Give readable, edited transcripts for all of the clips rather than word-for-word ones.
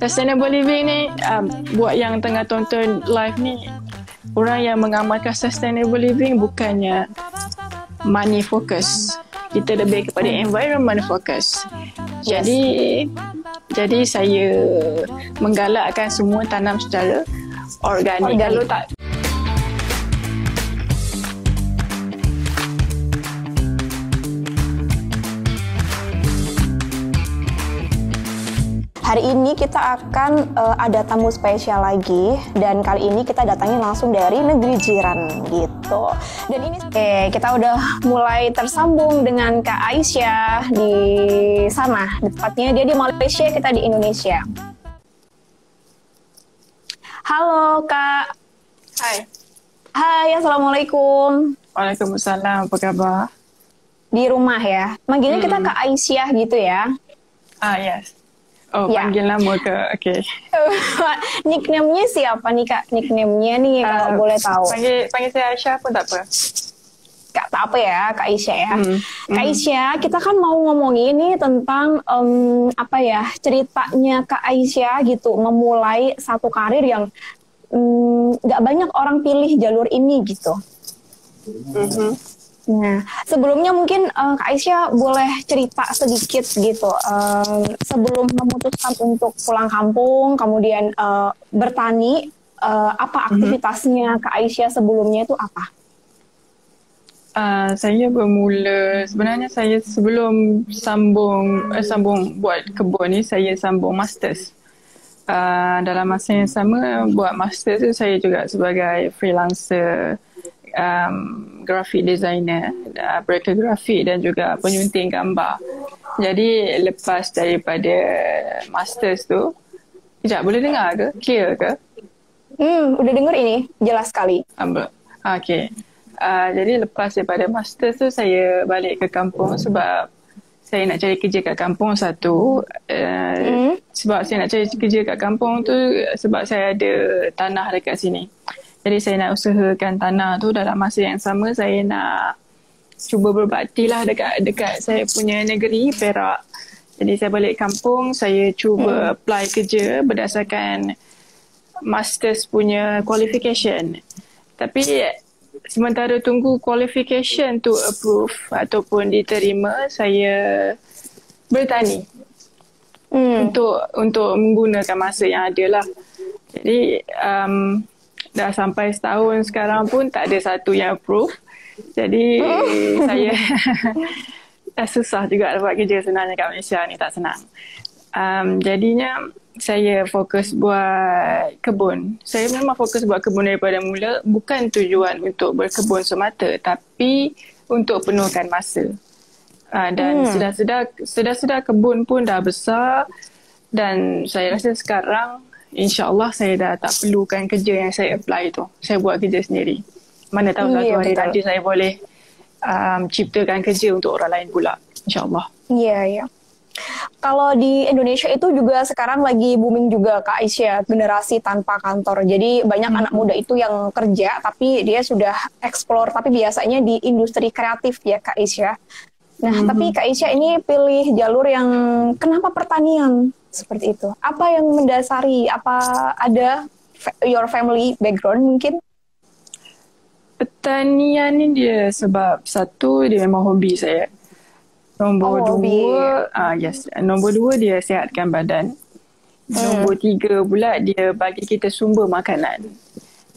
Sustainable living ni, buat yang tengah tonton live ni, orang yang mengamalkan sustainable living bukannya money focus. Kita lebih kepada environment focus. Jadi saya menggalakkan semua tanam secara organik. Kalau tak hari ini kita akan ada tamu spesial lagi, dan kali ini kita datangnya langsung dari negeri jiran gitu. Dan ini kita udah mulai tersambung dengan Kak Aisyah di sana. Tepatnya dia di Malaysia, kita di Indonesia. Halo Kak. Hai. Hai, Assalamualaikum. Waalaikumsalam, apa khabar? Di rumah ya. Manggilnya kita Kak Aisyah gitu ya. Yes. Oh, ya. Panggil nama ke? Okay. Nickname-nya siapa nih Kak? Nickname-nya nih kalau boleh tahu. Panggil saya Aisyah pun tak apa. Kak, tak apa ya, Kak Aisyah ya. Kak Aisyah, kita kan mau ngomongin nih tentang ceritanya Kak Aisyah gitu, memulai satu karir yang nggak banyak orang pilih jalur ini gitu. Nah, sebelumnya mungkin Kak Aisyah boleh cerita sedikit gitu, sebelum memutuskan untuk pulang kampung, kemudian bertani, apa aktivitasnya Kak Aisyah sebelumnya itu apa? Sebenarnya saya sebelum sambung buat kebun ni, saya sambung masters. Dalam masa yang sama buat masters tu, saya juga sebagai freelancer, graphic designer, broker grafik dan juga penyunting gambar. Jadi lepas daripada masters tu, sekejap, boleh dengar ke? Clear ke? Udah denger ini, jelas sekali. Okay. Jadi lepas daripada masters tu, saya balik ke kampung sebab saya nak cari kerja kat kampung satu. Sebab saya nak cari kerja kat kampung tu sebab saya ada tanah dekat sini. Jadi saya nak usahakan tanah tu, dalam masa yang sama saya nak cuba berbakti lah dekat saya punya negeri, Perak. Jadi saya balik kampung, saya cuba apply kerja berdasarkan masters punya qualification. Tapi sementara tunggu qualification tu approve ataupun diterima, saya bertani untuk menggunakan masa yang ada lah. Jadi dah sampai setahun sekarang pun tak ada satu yang approve. Jadi saya susah juga buat kerja sebenarnya kat Malaysia ni, tak senang. Jadinya saya fokus buat kebun. Saya memang fokus buat kebun daripada mula, bukan tujuan untuk berkebun semata, tapi untuk penuhkan masa. Dan sedar kebun pun dah besar, dan saya rasa sekarang InsyaAllah saya dah tak perlukan kerja yang saya apply tu. Saya buat kerja sendiri. Mana tahu satu hari nanti saya boleh ciptakan kerja untuk orang lain pula. InsyaAllah. Iya. Kalau di Indonesia itu juga sekarang lagi booming juga Kak Aisyah, generasi tanpa kantor. Jadi banyak anak muda itu yang kerja tapi dia sudah explore, tapi biasanya di industri kreatif ya Kak Aisyah. Nah, tapi Kak Aisyah ini pilih jalur yang kenapa pertanian seperti itu? Apa yang mendasari? Apa ada your family background mungkin? Pertanian ni dia sebab satu, dia memang hobi saya. Nombor dua, dia sihatkan badan. Nombor tiga pula, dia bagi kita sumber makanan.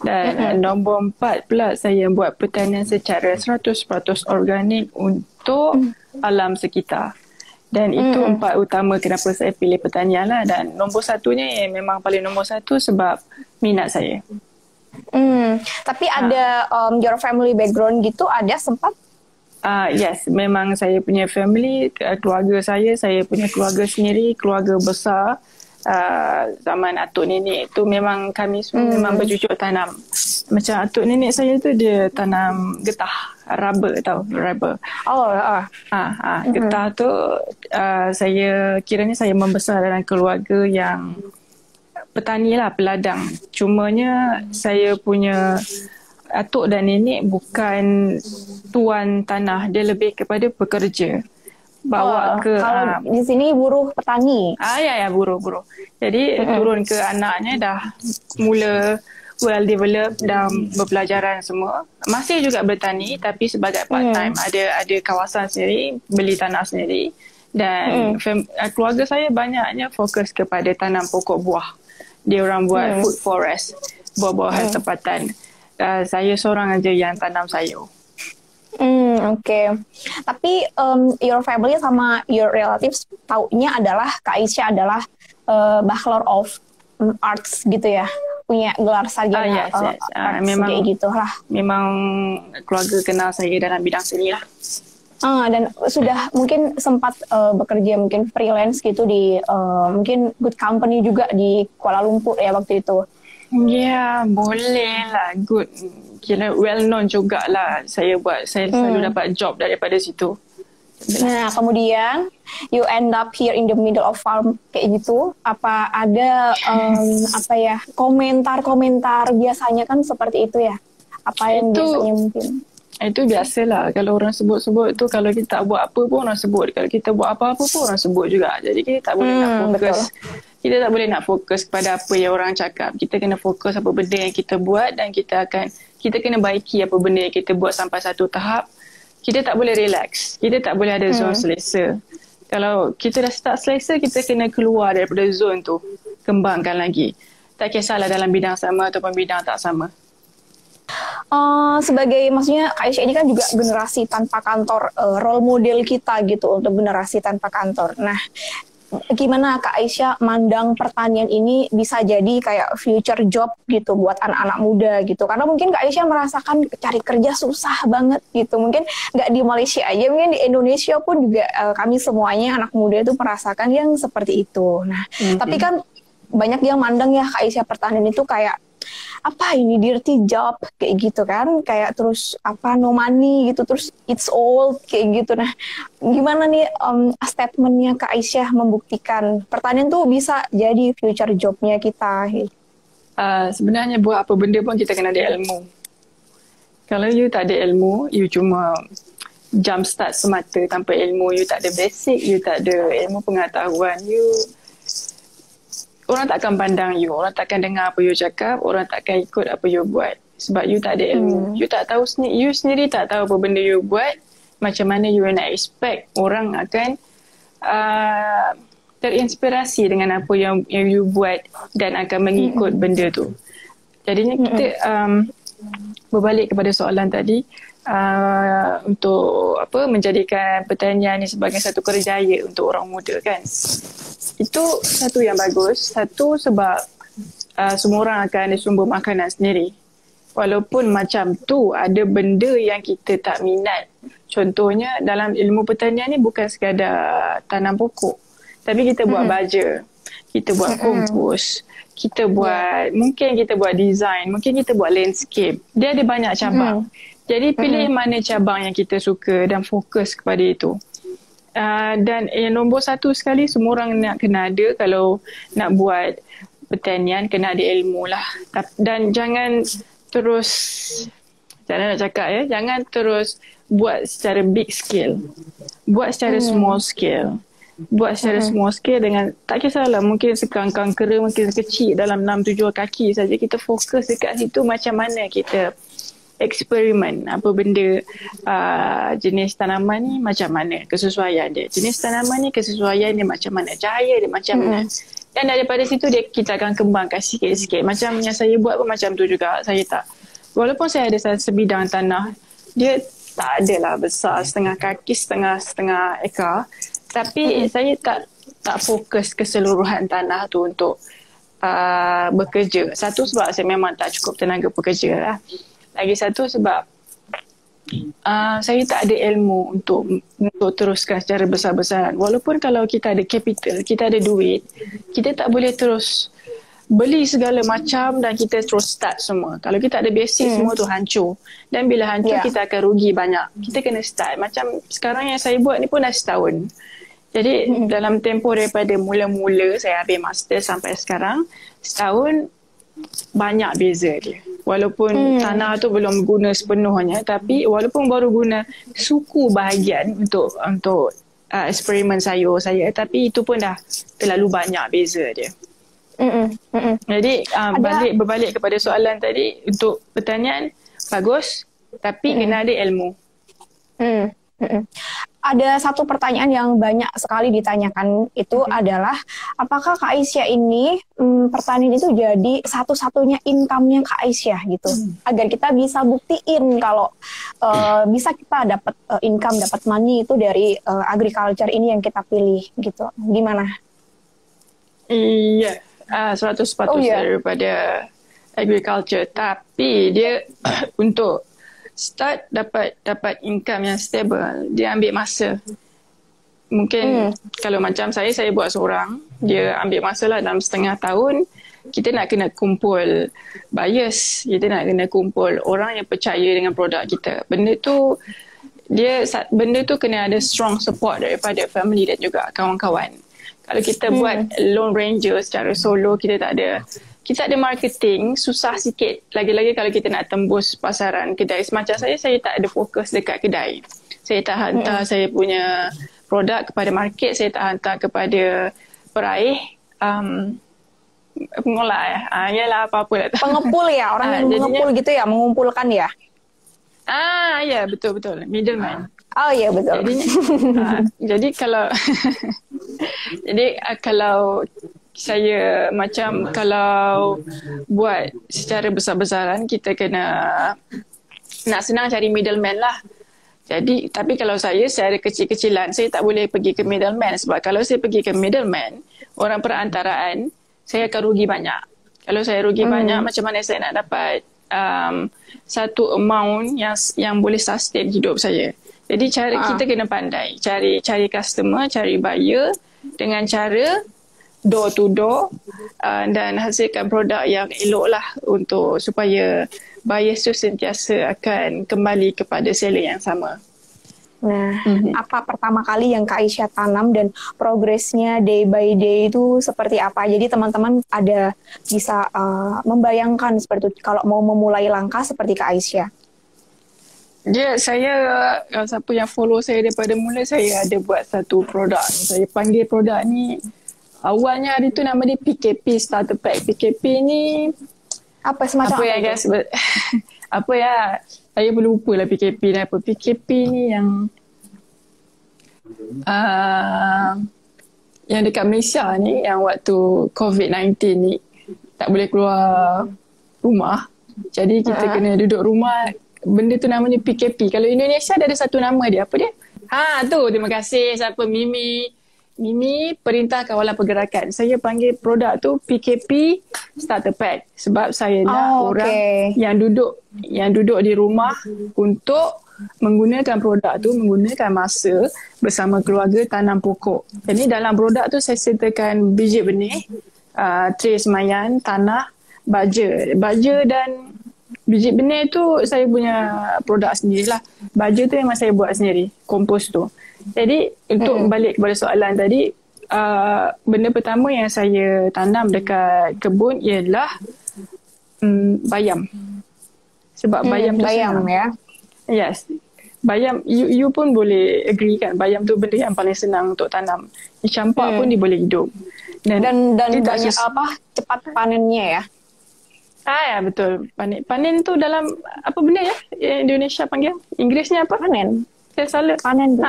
Dan nombor 4 pula, saya buat pertanian secara 100% organik untuk alam sekitar. Dan itu 4 utama kenapa saya pilih pertanian lah. Dan nombor satunya memang paling nombor satu sebab minat saya. Tapi ada your family background gitu, ada sempat? Yes, memang saya punya family, keluarga saya punya keluarga sendiri, keluarga besar. Zaman atuk nenek tu memang kami semua memang bercucuk tanam. Macam atuk nenek saya tu dia tanam getah, rubber tau, rubber. Getah tu saya kiranya saya membesar dalam keluarga yang petani lah, peladang. Cumanya saya punya atuk dan nenek bukan tuan tanah, dia lebih kepada pekerja. bawa ke kalau di sini buruh petani. ya buruh. Jadi turun ke anaknya dah mula well developed dan berpelajaran semua. Masih juga bertani tapi sebagai part time, ada kawasan sendiri, beli tanah sendiri. Dan keluarga saya banyaknya fokus kepada tanam pokok buah. Dia orang buat food forest, buah-buahan tempatan. Saya seorang aja yang tanam sayur. Oke. Tapi your family sama your relatives taunya adalah Kak Aisyah adalah Bachelor of Arts gitu ya, punya gelar sarjana Yes. arts Memang, kayak gitu lah. Memang keluarga kenal saya dalam bidang seni lah. Dan sudah mungkin sempat bekerja mungkin freelance gitu di mungkin good company juga di Kuala Lumpur ya waktu itu. Ya, boleh lah. Good. Kira well known jugalah saya selalu dapat job daripada situ. Nah, kemudian you end up here in the middle of farm kayak gitu. Apa ada komentar-komentar biasanya kan seperti itu ya? Apa yang biasanya mungkin? Itu biasalah. Kalau orang sebut-sebut tu, kalau kita tak buat apa pun orang sebut. Kalau kita buat apa-apa pun orang sebut juga. Jadi kita tak boleh nak fokus. Betul. Kita tak boleh nak fokus kepada apa yang orang cakap. Kita kena fokus apa benda yang kita buat dan kita kena baiki apa benda yang kita buat sampai satu tahap. Kita tak boleh relax. Kita tak boleh ada zone selesa. Kalau kita dah start selesa, kita kena keluar daripada zone tu. Kembangkan lagi. Tak kisahlah dalam bidang sama ataupun bidang tak sama. Sebagai maksudnya Kak Aisyah ini kan juga generasi tanpa kantor, role model kita gitu untuk generasi tanpa kantor. Nah, gimana Kak Aisyah mandang pertanian ini bisa jadi kayak future job gitu buat anak-anak muda gitu? Karena mungkin Kak Aisyah merasakan cari kerja susah banget gitu. Mungkin nggak di Malaysia aja, mungkin di Indonesia pun juga kami semuanya anak muda itu merasakan yang seperti itu. Nah, tapi kan banyak yang mandang ya Kak Aisyah pertanian itu kayak apa ini dirty job kayak gitu kan, kayak terus no money gitu, terus it's old kayak gitu. Nah, gimana nih statementnya Kak Aisyah membuktikan pertanian tuh bisa jadi future jobnya kita? Sebenarnya buat apa benda pun kita kena ada ilmu. Kalau you tak ada ilmu, you cuma jump start semata tanpa ilmu, you tak ada basic, you tak ada ilmu pengetahuan, orang takkan pandang you, orang takkan dengar apa you cakap, orang takkan ikut apa you buat. Sebab you tak ada ilmu. You tak tahu you sendiri tak tahu apa benda you buat, macam mana you nak expect orang akan terinspirasi dengan apa yang you buat dan akan mengikut benda tu. Jadinya kita berbalik kepada soalan tadi, untuk menjadikan pertanian ni sebagai satu kerjaya untuk orang muda kan. Itu satu yang bagus. Satu sebab semua orang akan ada sumber makanan sendiri. Walaupun macam tu ada benda yang kita tak minat. Contohnya dalam ilmu pertanian ni bukan sekadar tanam pokok. Tapi kita buat baja. Kita buat kompos. Kita buat, mungkin kita buat design. Mungkin kita buat landscape. Dia ada banyak cabang. Jadi pilih mana cabang yang kita suka dan fokus kepada itu. Dan yang nombor satu sekali semua orang nak kena ada kalau nak buat pertanian, kena ada ilmu lah. Dan jangan terus, macam mana nak cakap ya, jangan terus buat secara big scale. Buat secara small scale. Buat secara small scale dengan, tak kisahlah mungkin sekangkang kera, mungkin kecil dalam 6-7 kaki saja. Kita fokus dekat situ macam mana kita eksperimen apa benda, jenis tanaman ni macam mana kesesuaian dia, jenis tanaman ni kesesuaian dia macam mana, cahaya dia macam mana, dan daripada situ kita akan kembangkan sikit-sikit. Macam yang saya buat pun macam tu juga. Saya tak, walaupun saya ada sebidang tanah, dia tak adalah besar, setengah kaki, setengah ekar, tapi saya tak fokus keseluruhan tanah tu untuk bekerja. Satu sebab saya memang tak cukup tenaga pekerja lah. Lagi satu sebab saya tak ada ilmu untuk teruskan secara besar-besaran. Walaupun kalau kita ada capital, kita ada duit, kita tak boleh terus beli segala macam dan kita terus start semua. Kalau kita ada basic, semua tu hancur. Dan bila hancur, kita akan rugi banyak. Kita kena start. Macam sekarang yang saya buat ni pun dah setahun. Jadi dalam tempoh daripada mula-mula saya ambil master sampai sekarang, setahun banyak beza dia. Walaupun tanah tu belum guna sepenuhnya, tapi walaupun baru guna suku bahagian untuk eksperimen sayur saya, tapi itu pun dah terlalu banyak beza dia. Jadi berbalik kepada soalan tadi, untuk pertanian bagus, tapi kena ada ilmu. Ada satu pertanyaan yang banyak sekali ditanyakan itu adalah apakah Kak Aisyah ini pertanian itu jadi satu-satunya income-nya Kak Aisyah gitu, agar kita bisa buktiin kalau bisa kita dapat income, dapat money itu dari agriculture ini yang kita pilih gitu. Gimana? Iya, 100% daripada agriculture, tapi dia untuk start dapat income yang stable, dia ambil masa. Mungkin kalau macam saya buat seorang, dia ambil masa lah dalam setengah tahun. Kita nak kena kumpul buyers, kita nak kena kumpul orang yang percaya dengan produk kita. Benda tu kena ada strong support daripada family dan juga kawan-kawan. Kalau kita buat lone ranger secara solo, kita tak ada marketing, susah sikit. Lagi-lagi kalau kita nak tembus pasaran kedai. Semacam saya tak ada fokus dekat kedai. Saya tak hantar saya punya produk kepada market, saya tak hantar kepada peraih, pengolah yalah apa-apa lah. Pengepul ya, orang yang mengepul gitu ya, mengumpulkan ya? Ya, betul-betul. Middleman. Oh iya, betul. Jadi kalau kalau saya kalau buat secara besar-besaran, kita nak senang cari middleman lah. Jadi, tapi kalau saya secara kecil-kecilan, saya tak boleh pergi ke middleman. Sebab kalau saya pergi ke middleman, orang perantaraan, saya akan rugi banyak. Kalau saya rugi banyak, macam mana saya nak dapat satu amount yang boleh sustain hidup saya. Jadi kita kena pandai cari customer, cari buyer dengan cara door to door, dan hasilkan produk yang elok lah supaya buyers tu sentiasa akan kembali kepada seller yang sama. Nah, apa pertama kali yang Kak Aisyah tanam dan progresnya day by day itu seperti apa? Jadi teman-teman bisa membayangkan seperti itu kalau mau memulai langkah seperti Kak Aisyah. Saya, siapa yang follow saya daripada mula, saya ada buat satu produk. Saya panggil produk ni, awalnya hari tu nama dia PKP Starter Pack. PKP ni apa semacam apa ya guys? Apa ya? Saya pun lupa lah PKP ni apa. PKP ni yang dekat Malaysia ni, yang waktu COVID-19 ni tak boleh keluar rumah. Jadi kita kena duduk rumah. Benda tu namanya PKP. Kalau Indonesia ada satu nama dia. Apa dia? Tu, terima kasih siapa, Mimi Perintah Kawalan Pergerakan. Saya panggil produk tu PKP Starter Pack sebab saya nak orang yang duduk di rumah untuk menggunakan produk tu, menggunakan masa bersama keluarga tanam pokok. Jadi dalam produk tu saya sertakan biji benih, tray semayan, tanah, baja dan biji benih tu saya punya produk sendirilah. Baja tu memang saya buat sendiri, kompos tu. Jadi untuk balik kepada soalan tadi, benda pertama yang saya tanam dekat kebun ialah bayam. Sebab bayam tu senang. Ya. Yes. Bayam, you pun boleh agree kan, bayam tu benda yang paling senang untuk tanam. Campak pun dia boleh hidup. Dan banyak cepat panennya ya. Ya betul. Panen tu dalam apa benda ya? Indonesia panggil? Inggrisnya apa? Panen. Saya salah. Panen.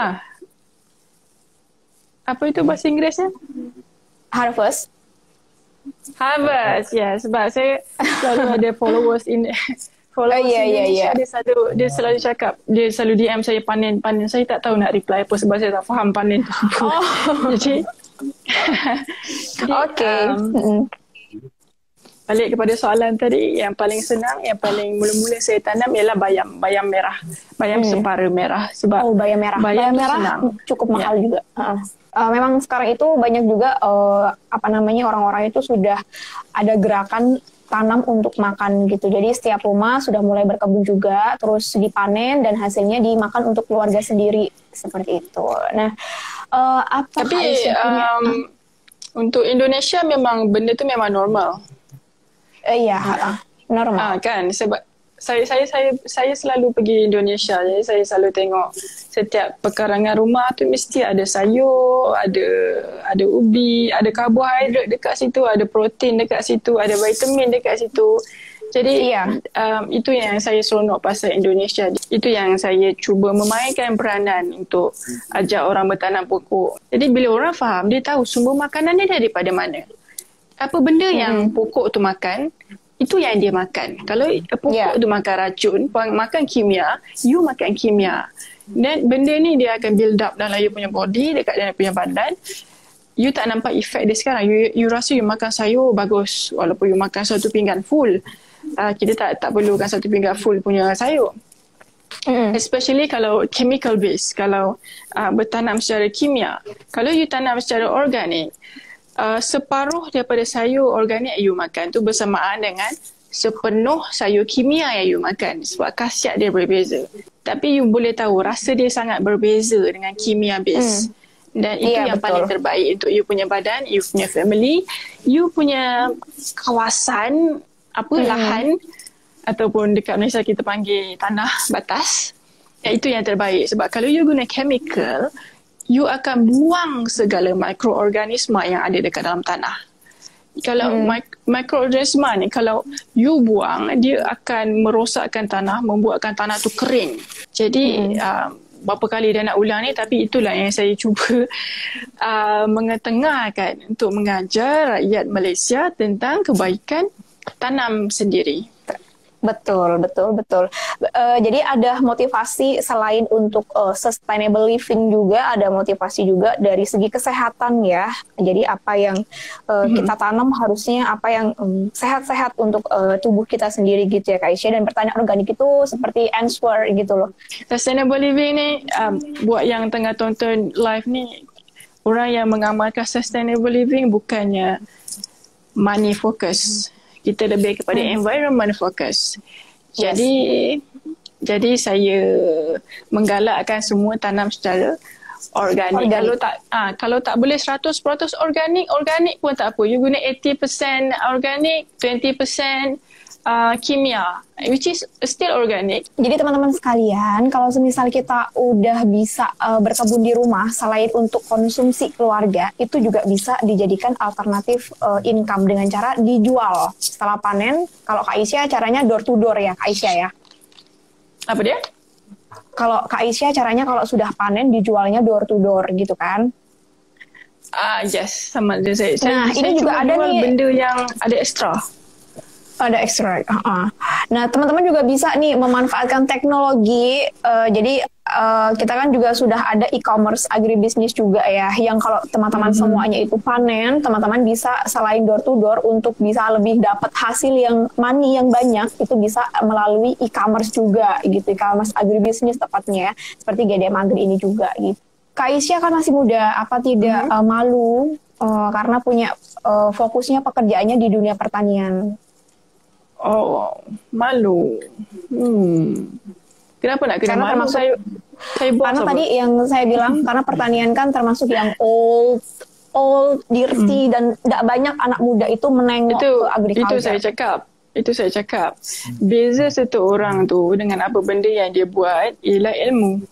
Apa itu bahasa Inggerisnya? Harvest. Ya, sebab saya selalu ada followers Indonesia. Dia selalu cakap, dia selalu DM saya panen. Saya tak tahu nak reply apa sebab saya tak faham panen tu. Jadi balik kepada soalan tadi, yang paling senang, yang paling mula-mula saya tanam ialah bayam merah. Bayam separa merah. Sebab bayam merah. Bayam merah senang. Cukup mahal juga. Memang sekarang itu banyak juga orang-orang itu sudah ada gerakan tanam untuk makan gitu. Jadi setiap rumah sudah mulai berkebun juga, terus dipanen dan hasilnya dimakan untuk keluarga sendiri seperti itu. Nah, tapi untuk Indonesia memang benda tu memang normal. Iya, normal. Kan sebab saya selalu pergi Indonesia, jadi saya selalu tengok setiap pekarangan rumah tu mesti ada sayur, ada ubi, ada karbohidrat dekat situ, ada protein dekat situ, ada vitamin dekat situ. Jadi itu yang saya seronok pasal Indonesia. Itu yang saya cuba memainkan peranan untuk ajak orang bertanam pokok. Jadi bila orang faham, dia tahu sumber makanan dia daripada mana. Apa benda yang pokok tu makan, itu yang dia makan. Kalau pokok tu makan racun, makan kimia, you makan kimia. Dan benda ni dia akan build up dalam you punya body, dekat dia punya badan. You tak nampak efek dia sekarang. You rasa you makan sayur bagus, walaupun you makan satu pinggan full. Kita tak perlukan satu pinggan full punya sayur. Especially kalau chemical base, kalau bertanam secara kimia. Kalau you tanam secara organik, separuh daripada sayur organik you makan tu bersamaan dengan sepenuh sayur kimia yang you makan, sebab khasiat dia berbeza. Tapi you boleh tahu rasa dia sangat berbeza dengan kimia base. Dan itu yang paling terbaik untuk you punya badan, you punya family, you punya kawasan, lahan, ataupun dekat Malaysia kita panggil tanah batas. Itu yang terbaik. Sebab kalau you guna chemical, you akan buang segala mikroorganisma yang ada dekat dalam tanah. Kalau mikroorganisma ni, kalau you buang, dia akan merosakkan tanah, membuatkan tanah tu kering. Jadi berapa kali dah nak ulang ni, tapi itulah yang saya cuba mengetengahkan untuk mengajar rakyat Malaysia tentang kebaikan tanam sendiri. Betul. Jadi ada motivasi selain untuk sustainable living juga, ada motivasi juga dari segi kesehatan ya. Jadi apa yang kita tanam harusnya apa yang sehat-sehat untuk tubuh kita sendiri gitu ya Kak Aisyah. Dan pertanyaan organik itu seperti answer gitu loh. Sustainable living ni, buat yang tengah tonton live ni, orang yang mengamalkan sustainable living bukannya money focus. Kita lebih kepada environment focus. Jadi saya menggalakkan semua tanam secara organik. Kalau tak boleh 100% organik pun tak apa. You guna 80% organik, 20% kimia, which is still organic. Jadi teman-teman sekalian, kalau semisal kita udah bisa berkebun di rumah, selain untuk konsumsi keluarga, itu juga bisa dijadikan alternatif income dengan cara dijual setelah panen. Kalau Kak Aisyah caranya door to door ya Kak Aisyah ya? Apa dia? Kalau Kak Aisyah caranya kalau sudah panen dijualnya door to door gitu kan? Yes, sama dia. Saya ini juga ada nih benda yang ada ekstra. Ada ekstra. Nah, teman-teman juga bisa nih memanfaatkan teknologi. Jadi kita kan juga sudah ada e-commerce agribisnis juga ya, yang kalau teman-teman semuanya itu panen, teman-teman bisa selain door to door untuk bisa lebih dapat hasil yang money yang banyak, itu bisa melalui e-commerce juga gitu, e-commerce agribisnis tepatnya ya, seperti GDM Agri ini juga gitu. Kak Aisyah kan masih muda, apa tidak malu karena punya fokusnya pekerjaannya di dunia pertanian? Oh, malu. Kenapa nak kena malu? Saya karena tadi yang saya bilang, karena pertanian kan termasuk yang old, dirty, dan tidak banyak anak muda itu menengok ke agriculture. Itu saya cakap. Beza satu orang tu dengan apa benda yang dia buat ialah ilmu.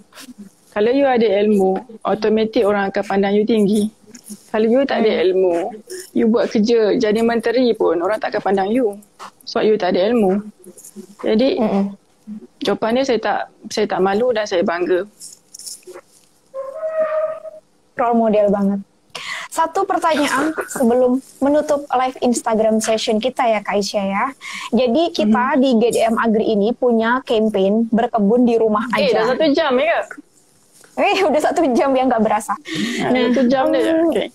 Kalau you ada ilmu, automatik orang akan pandang you tinggi. Kalau you tak ada ilmu, you buat kerja jadi menteri pun orang tak akan pandang you. Sebab you tak ada ilmu. Jadi jawapannya saya tak malu dan saya bangga. Role model banget. Satu pertanyaan sebelum menutup live Instagram session kita ya Kak Aisyah ya. Jadi kita di GDM Agri ini punya campaign berkebun di rumah aja. Dah 1 jam ya Kak? Udah 1 jam yang nggak berasa. Nah, 1 jam deh. Okay.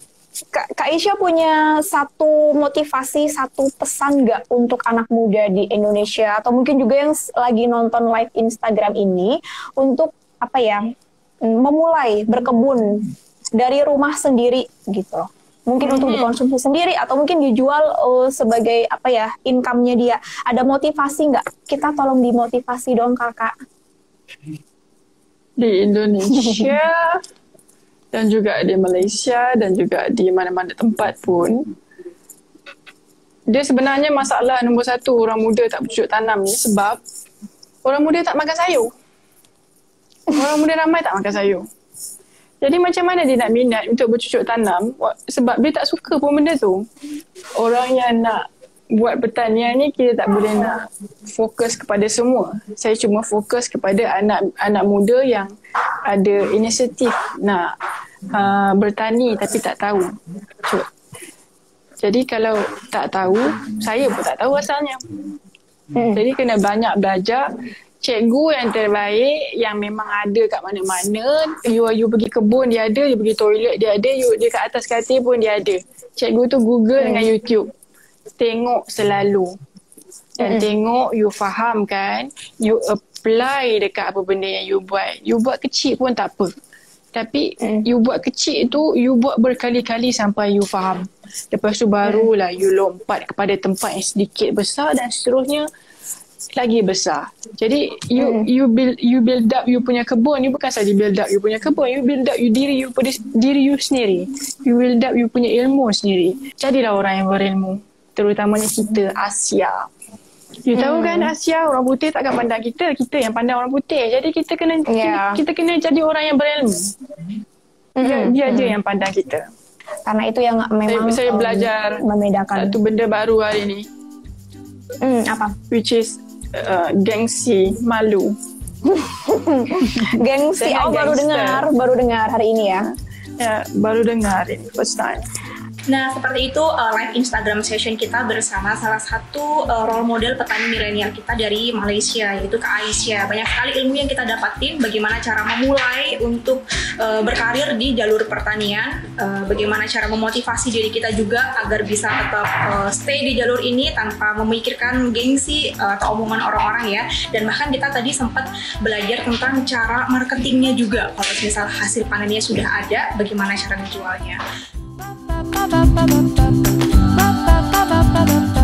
Kak Aisyah punya satu motivasi, satu pesan nggak untuk anak muda di Indonesia atau mungkin juga yang lagi nonton live Instagram ini untuk apa ya, memulai berkebun dari rumah sendiri gitu. Mungkin untuk dikonsumsi sendiri atau mungkin dijual sebagai apa ya, income-nya dia. Ada motivasi nggak? Kita tolong dimotivasi dong Kakak. Di Indonesia dan juga di Malaysia dan juga di mana-mana tempat pun, dia sebenarnya masalah nombor 1 orang muda tak bercocok tanam ni sebab orang muda tak makan sayur. Orang muda ramai tak makan sayur. Jadi macam mana dia nak minat untuk bercucuk tanam? Sebab dia tak suka pun benda tu. Orang yang nak buat pertanian ni, kita tak boleh nak fokus kepada semua. Saya cuma fokus kepada anak muda yang ada inisiatif nak bertani tapi tak tahu. Jadi kalau tak tahu, saya pun tak tahu asalnya. Jadi kena banyak belajar. Cikgu yang terbaik, yang memang ada kat mana-mana. You pergi kebun dia ada, you pergi toilet dia ada, you dia kat atas katil pun dia ada. Cikgu tu Google dengan YouTube. Tengok selalu. Dan tengok, you faham kan, you apply dekat apa benda yang you buat. You buat kecil pun tak apa. Tapi you buat kecil tu, you buat berkali-kali sampai you faham. Lepas tu barulah you lompat kepada tempat yang sedikit besar dan seterusnya lagi besar. Jadi you build up you punya kebun. You bukan saja build up you punya kebun, you build up you diri you sendiri. You build up you punya ilmu sendiri. Jadilah orang yang berilmu. Terutamanya kita Asia. You tahu kan Asia, orang putih takkan pandang kita. Kita yang pandang orang putih. Jadi kita kena jadi orang yang berilmu. Dia je yang pandang kita. Karena itu yang memang saya belajar membedakan. satu benda baru hari ni. Apa? Which is gengsi, malu. Gengsi, baru dengar hari ini ya. Ya, baru dengar ini first time. Nah, seperti itu live Instagram session kita bersama salah satu role model petani milenial kita dari Malaysia, yaitu Kak Aisyah. Banyak sekali ilmu yang kita dapatin, bagaimana cara memulai untuk berkarir di jalur pertanian, bagaimana cara memotivasi diri kita juga agar bisa tetap stay di jalur ini tanpa memikirkan gengsi atau omongan orang-orang ya. Dan bahkan kita tadi sempat belajar tentang cara marketingnya juga. Kalau misal hasil panennya sudah ada, bagaimana cara menjualnya. Ba ba ba ba ba ba ba ba ba ba.